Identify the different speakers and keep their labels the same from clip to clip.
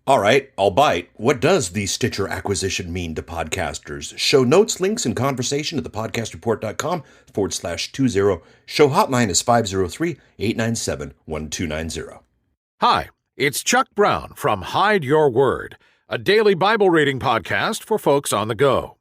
Speaker 1: All right, I'll bite. What does the Stitcher acquisition mean to podcasters? Show notes, links, and conversation at thepodcastreport.com/20. Show hotline is 503-897-1290.
Speaker 2: Hi, it's Chuck Brown from Hide Your Word, a daily Bible reading podcast for folks on the go.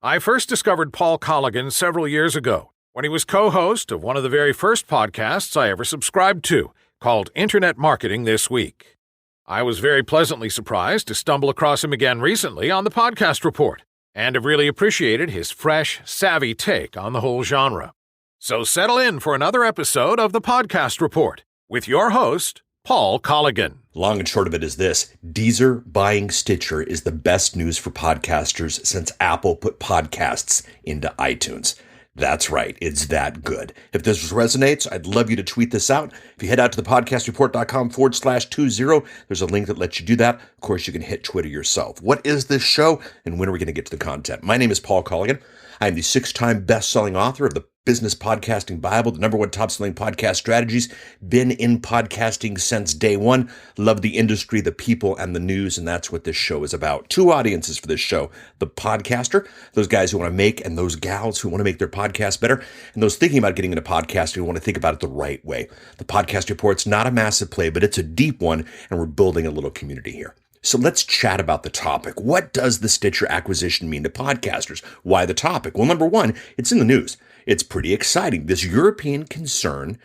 Speaker 2: I first discovered Paul Colligan several years ago when he was co-host of one of the very first podcasts I ever subscribed to, called Internet Marketing This Week. I was very pleasantly surprised to stumble across him again recently on the Podcast Report, and have really appreciated his fresh, savvy take on the whole genre. So settle in for another episode of the Podcast Report with your host, Paul Colligan.
Speaker 1: Long and short of it is this: Deezer buying Stitcher is the best news for podcasters since Apple put podcasts into iTunes. That's right, it's that good. If this resonates, I'd love you to tweet this out. If you head out to thepodcastreport.com/20, there's a link that lets you do that. Of course, you can hit Twitter yourself. What is this show, and when are we going to get to the content? My name is Paul Colligan. I am the 6-time best-selling author of the Business Podcasting Bible, the #1 top-selling podcast strategies. Been in podcasting since day one. Love the industry, the people, and the news, and that's what this show is about. Two audiences for this show: the podcaster, those guys who want to make, and those gals who want to make their podcast better, and those thinking about getting into podcasting who want to think about it the right way. The Podcast Report's not a massive play, but it's a deep one, and we're building a little community here. So let's chat about the topic. What does the Stitcher acquisition mean to podcasters? Why the topic? Well, number one, it's in the news. It's pretty exciting. This European concern,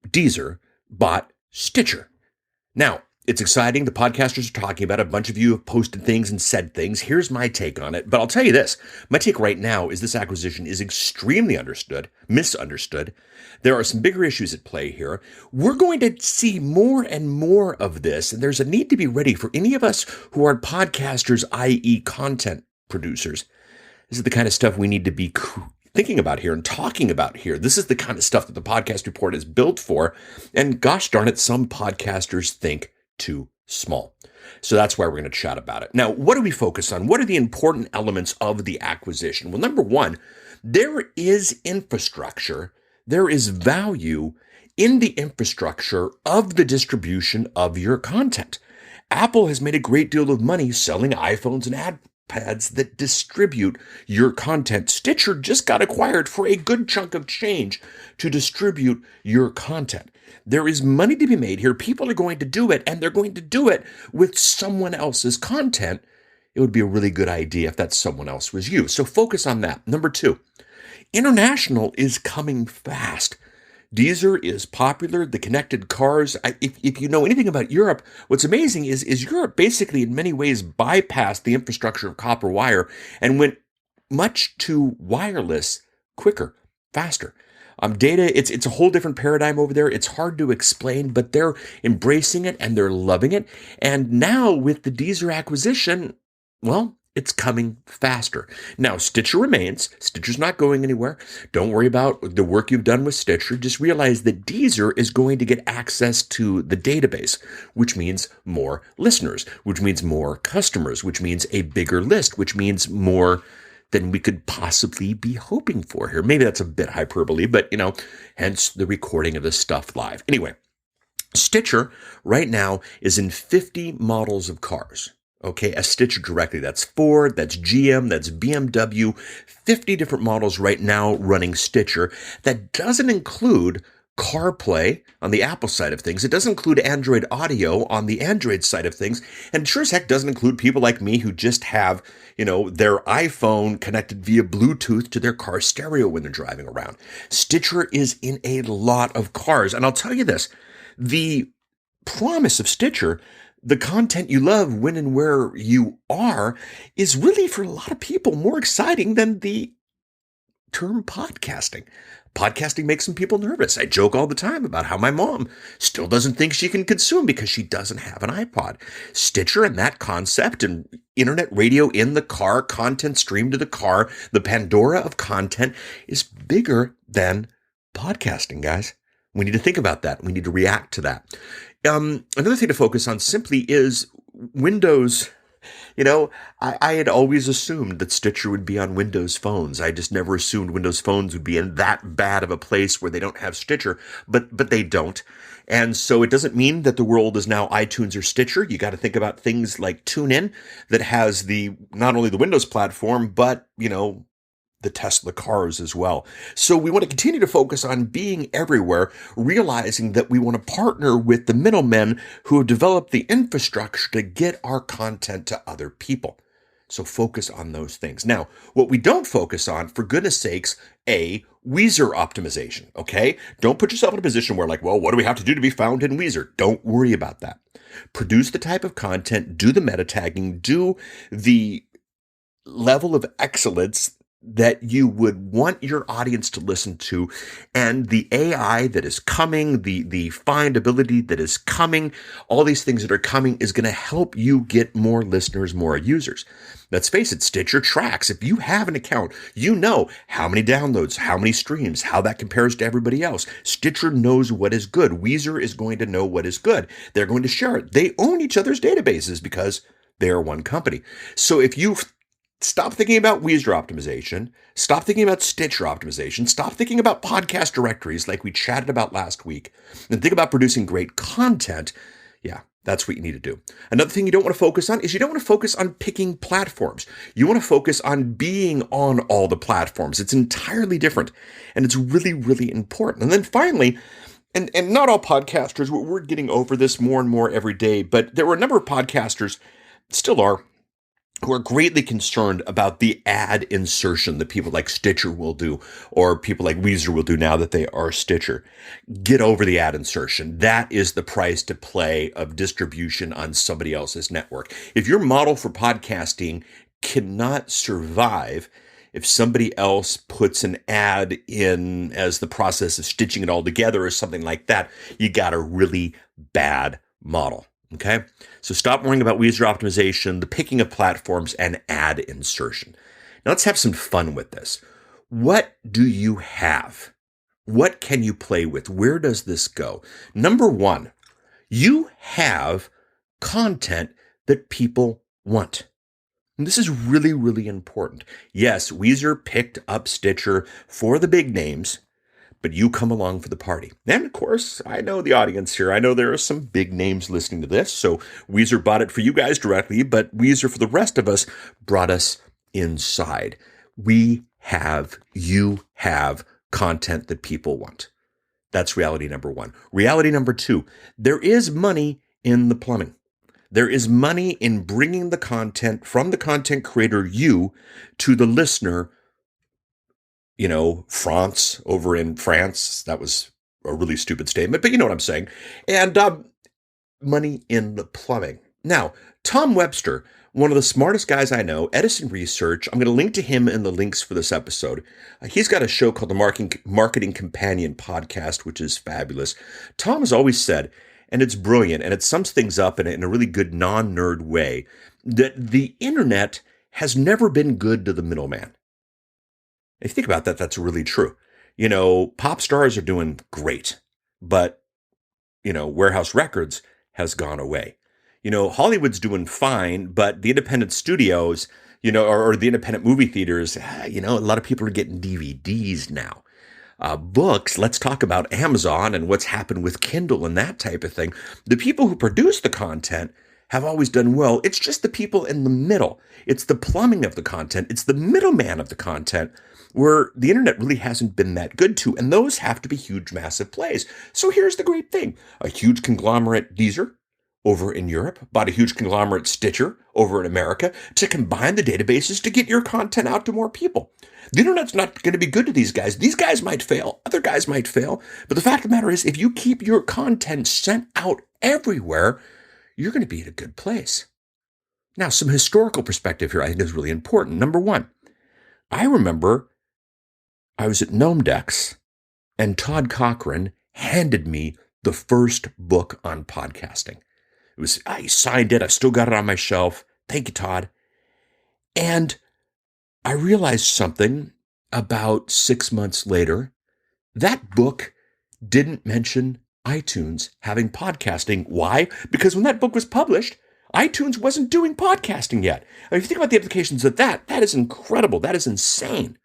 Speaker 1: Deezer, bought Stitcher. Now, it's exciting. The podcasters are talking about it. A bunch of you have posted things and said things. Here's my take on it. But I'll tell you this. My take right now is this acquisition is extremely misunderstood. There are some bigger issues at play here. We're going to see more and more of this, and there's a need to be ready for any of us who are podcasters, i.e. content producers. This is the kind of stuff we need to be thinking about here and talking about here. This is the kind of stuff that the Podcast Report is built for. And gosh darn it, some podcasters think too small. So that's why we're going to chat about it. Now, what do we focus on? What are the important elements of the acquisition? Well, number one, there is infrastructure. There is value in the infrastructure of the distribution of your content. Apple has made a great deal of money selling iPhones and iPads that distribute your content. Stitcher just got acquired for a good chunk of change to distribute your content. There is money to be made here. People are going to do it, and they're going to do it with someone else's content. It would be a really good idea if that someone else was you. So focus on that. Number two, international is coming fast. Deezer is popular. The connected cars. If you know anything about Europe, what's amazing is Europe basically in many ways bypassed the infrastructure of copper wire and went much to wireless quicker, faster. Data, it's a whole different paradigm over there. It's hard to explain, but they're embracing it and they're loving it. And now with the Deezer acquisition, well, it's coming faster. Now, Stitcher remains. Stitcher's not going anywhere. Don't worry about the work you've done with Stitcher. Just realize that Deezer is going to get access to the database, which means more listeners, which means more customers, which means a bigger list, which means more than we could possibly be hoping for here. Maybe that's a bit hyperbole, but, hence the recording of this stuff live. Anyway, Stitcher right now is in 50 models of cars. Okay, a Stitcher directly. That's Ford, that's GM, that's BMW, 50 different models right now running Stitcher. That doesn't include CarPlay on the Apple side of things. It doesn't include Android Audio on the Android side of things. And sure as heck doesn't include people like me who just have, their iPhone connected via Bluetooth to their car stereo when they're driving around. Stitcher is in a lot of cars. And I'll tell you this, the promise of Stitcher, the content you love when and where you are, is really for a lot of people more exciting than the term podcasting. Podcasting makes some people nervous. I joke all the time about how my mom still doesn't think she can consume because she doesn't have an iPod. Stitcher and that concept and internet radio in the car, content streamed to the car, the Pandora of content is bigger than podcasting, guys. We need to think about that. We need to react to that. Another thing to focus on simply is Windows You know, I had always assumed that Stitcher would be on Windows phones. I just never assumed Windows phones would be in that bad of a place where they don't have Stitcher, but they don't. And so it doesn't mean that the world is now iTunes or Stitcher. You got to think about things like TuneIn that has not only the Windows platform, but, the Tesla cars as well. So we want to continue to focus on being everywhere, realizing that we want to partner with the middlemen who have developed the infrastructure to get our content to other people. So focus on those things. Now, what we don't focus on, for goodness sakes, Weezer optimization, okay? Don't put yourself in a position where what do we have to do to be found in Weezer? Don't worry about that. Produce the type of content, do the meta tagging, do the level of excellence that you would want your audience to listen to, and the AI that is coming, the findability that is coming, all these things that are coming is going to help you get more listeners, more users. Let's face it, Stitcher tracks. If you have an account, you know how many downloads, how many streams, how that compares to everybody else. Stitcher knows what is good. Weezer is going to know what is good. They're going to share it. They own each other's databases because they are one company. So if you stop thinking about Weezer optimization, stop thinking about Stitcher optimization, stop thinking about podcast directories like we chatted about last week, and think about producing great content. Yeah, that's what you need to do. Another thing you don't want to focus on is you don't want to focus on picking platforms. You want to focus on being on all the platforms. It's entirely different, and it's really, really important. And then finally, and not all podcasters, we're getting over this more and more every day, but there were a number of podcasters, still are, who are greatly concerned about the ad insertion that people like Stitcher will do, or people like Weezer will do now that they are Stitcher. Get over the ad insertion. That is the price to pay of distribution on somebody else's network. If your model for podcasting cannot survive if somebody else puts an ad in as the process of stitching it all together or something like that, you got a really bad model. Okay, so stop worrying about Weezer optimization, the picking of platforms, and ad insertion. Now let's have some fun with this. What do you have? What can you play with? Where does this go? Number one, you have content that people want. And this is really, really important. Yes, Weezer picked up Stitcher for the big names, but you come along for the party. And of course, I know the audience here. I know there are some big names listening to this. So Weezer bought it for you guys directly, but Weezer for the rest of us brought us inside. You have content that people want. That's reality number one. Reality number two, there is money in the plumbing. There is money in bringing the content from the content creator, you, to the listener, France, over in France. That was a really stupid statement, but you know what I'm saying. And money in the plumbing. Now, Tom Webster, one of the smartest guys I know, Edison Research, I'm going to link to him in the links for this episode. He's got a show called the Marketing Companion Podcast, which is fabulous. Tom has always said, and it's brilliant, and it sums things up in a really good non-nerd way, that the internet has never been good to the middleman. If you think about that, that's really true. Pop stars are doing great, but, Warehouse Records has gone away. Hollywood's doing fine, but the independent studios, or the independent movie theaters, a lot of people are getting DVDs now. Books, let's talk about Amazon and what's happened with Kindle and that type of thing. The people who produce the content have always done well. It's just the people in the middle. It's the plumbing of the content. It's the middleman of the content where the internet really hasn't been that good to. And those have to be huge, massive plays. So here's the great thing. A huge conglomerate, Deezer, over in Europe, bought a huge conglomerate, Stitcher, over in America, to combine the databases to get your content out to more people. The internet's not going to be good to these guys. These guys might fail. Other guys might fail. But the fact of the matter is, if you keep your content sent out everywhere, you're going to be in a good place. Now, some historical perspective here I think is really important. Number one, I remember I was at Gnomedex and Todd Cochran handed me the first book on podcasting. I signed it. I've still got it on my shelf. Thank you, Todd. And I realized something about 6 months later. That book didn't mention iTunes having podcasting. Why? Because when that book was published, iTunes wasn't doing podcasting yet. I mean, if you think about the implications of that, that is incredible. That is insane.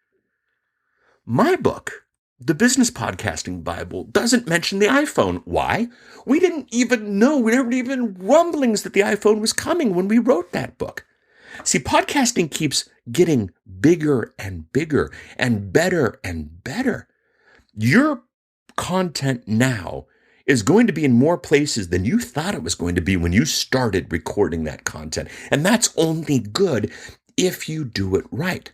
Speaker 1: My book, The Business Podcasting Bible, doesn't mention the iPhone. Why? We didn't even know, we weren't even rumblings that the iPhone was coming when we wrote that book. See, podcasting keeps getting bigger and bigger and better and better. Your content now is going to be in more places than you thought it was going to be when you started recording that content. And that's only good if you do it right.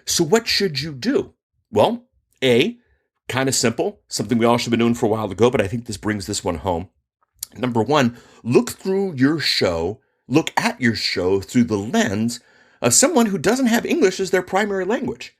Speaker 1: So what should you do? Well, A, kind of simple, something we all should have been doing for a while ago, but I think this brings this one home. Number one, look at your show through the lens of someone who doesn't have English as their primary language.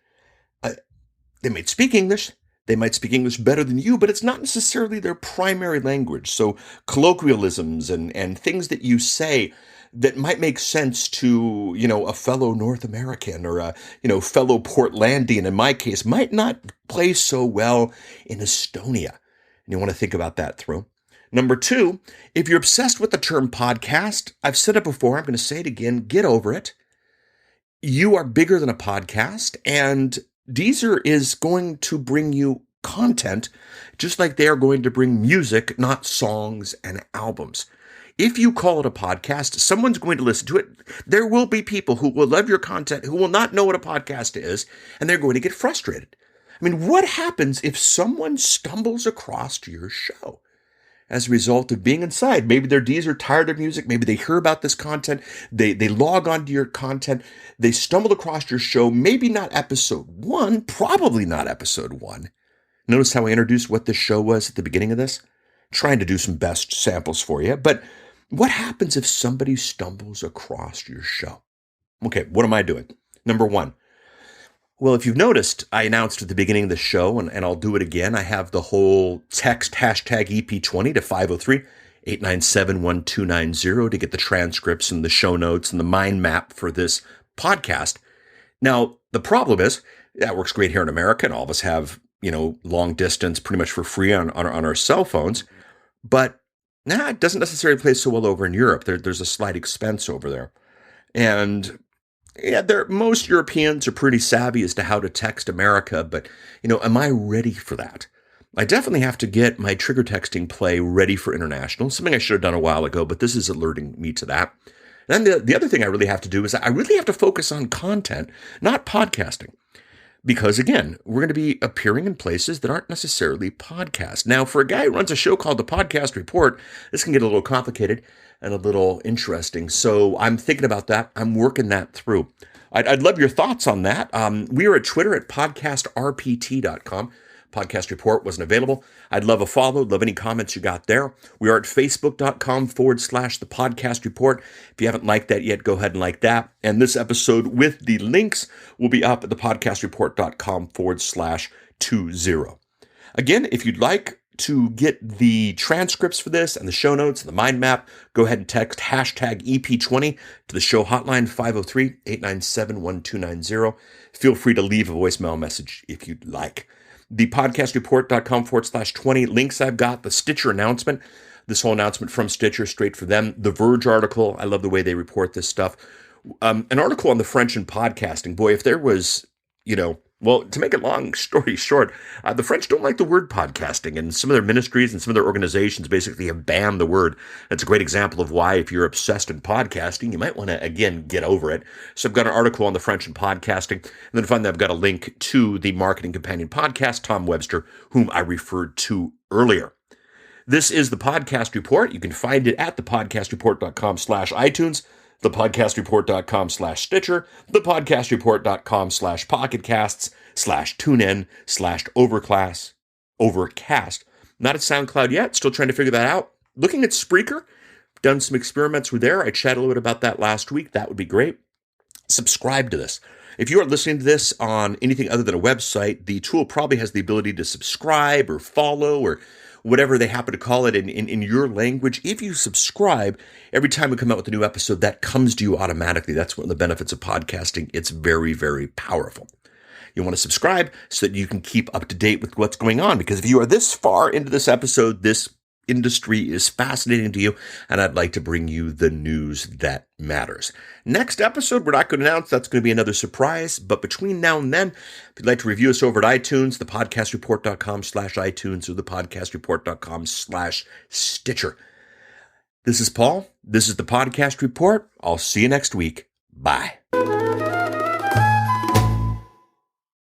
Speaker 1: They might speak English. They might speak English better than you, but it's not necessarily their primary language. So colloquialisms and things that you say that might make sense to, a fellow North American or a, fellow Portlandian, in my case, might not play so well in Estonia. And you want to think about that through. Number two, if you're obsessed with the term podcast, I've said it before, I'm going to say it again, get over it. You are bigger than a podcast, and Deezer is going to bring you content just like they are going to bring music, not songs and albums. If you call it a podcast, someone's going to listen to it. There will be people who will love your content, who will not know what a podcast is, and they're going to get frustrated. I mean, what happens if someone stumbles across your show as a result of being inside? Maybe they're Deezer tired of music. Maybe they hear about this content. They log on to your content. They stumbled across your show. Maybe not episode 1, probably not episode 1. Notice how I introduced what this show was at the beginning of this? Trying to do some best samples for you. But what happens if somebody stumbles across your show? Okay, what am I doing? Number one, well, if you've noticed, I announced at the beginning of the show, and I'll do it again, I have the whole text hashtag EP20 to 503-897-1290 to get the transcripts and the show notes and the mind map for this podcast. Now, the problem is, that works great here in America, and all of us have, long distance pretty much for free on our cell phones. But it doesn't necessarily play so well over in Europe. There's a slight expense over there. And most Europeans are pretty savvy as to how to text America, but, am I ready for that? I definitely have to get my trigger texting play ready for international, something I should have done a while ago, but this is alerting me to that. And then the other thing I really have to do is I really have to focus on content, not podcasting. Because again, we're going to be appearing in places that aren't necessarily podcasts. Now, for a guy who runs a show called The Podcast Report, this can get a little complicated and a little interesting. So I'm thinking about that. I'm working that through. I'd love your thoughts on that. We are at Twitter at podcastrpt.com. Podcast Report wasn't available. I'd love a follow. Love any comments you got there. We are at facebook.com/The Podcast Report. If you haven't liked that yet, go ahead and like that. And this episode with the links will be up at thepodcastreport.com/20. Again, if you'd like to get the transcripts for this and the show notes and the mind map, go ahead and text hashtag EP20 to the show hotline 503-897-1290. Feel free to leave a voicemail message if you'd like. The podcastreport.com/20 links I've got, the Stitcher announcement, this whole announcement from Stitcher, straight for them. The Verge article, I love the way they report this stuff. An article on the French and podcasting. Boy, if there was, to make a long story short, the French don't like the word podcasting, and some of their ministries and some of their organizations basically have banned the word. That's a great example of why, if you're obsessed in podcasting, you might want to, again, get over it. So I've got an article on the French and podcasting, and then finally I've got a link to the Marketing Companion podcast, Tom Webster, whom I referred to earlier. This is the Podcast Report. You can find it at thepodcastreport.com/iTunes, thepodcastreport.com/Stitcher, thepodcastreport.com/PocketCasts/TuneIn/Overcast. Not at SoundCloud yet. Still trying to figure that out. Looking at Spreaker. Done some experiments with there. I chatted a little bit about that last week. That would be great. Subscribe to this. If you are listening to this on anything other than a website, the tool probably has the ability to subscribe or follow or whatever they happen to call it in your language. If you subscribe, every time we come out with a new episode, that comes to you automatically. That's one of the benefits of podcasting. It's very, very powerful. You want to subscribe so that you can keep up to date with what's going on. Because if you are this far into this episode, this industry is fascinating to you, and I'd like to bring you the news that matters. Next episode, we're not going to announce. That's going to be another surprise. But between now and then, if you'd like to review us over at iTunes, thepodcastreport.com/iTunes or thepodcastreport.com/Stitcher. This is Paul. This is the Podcast Report. I'll see you next week. Bye.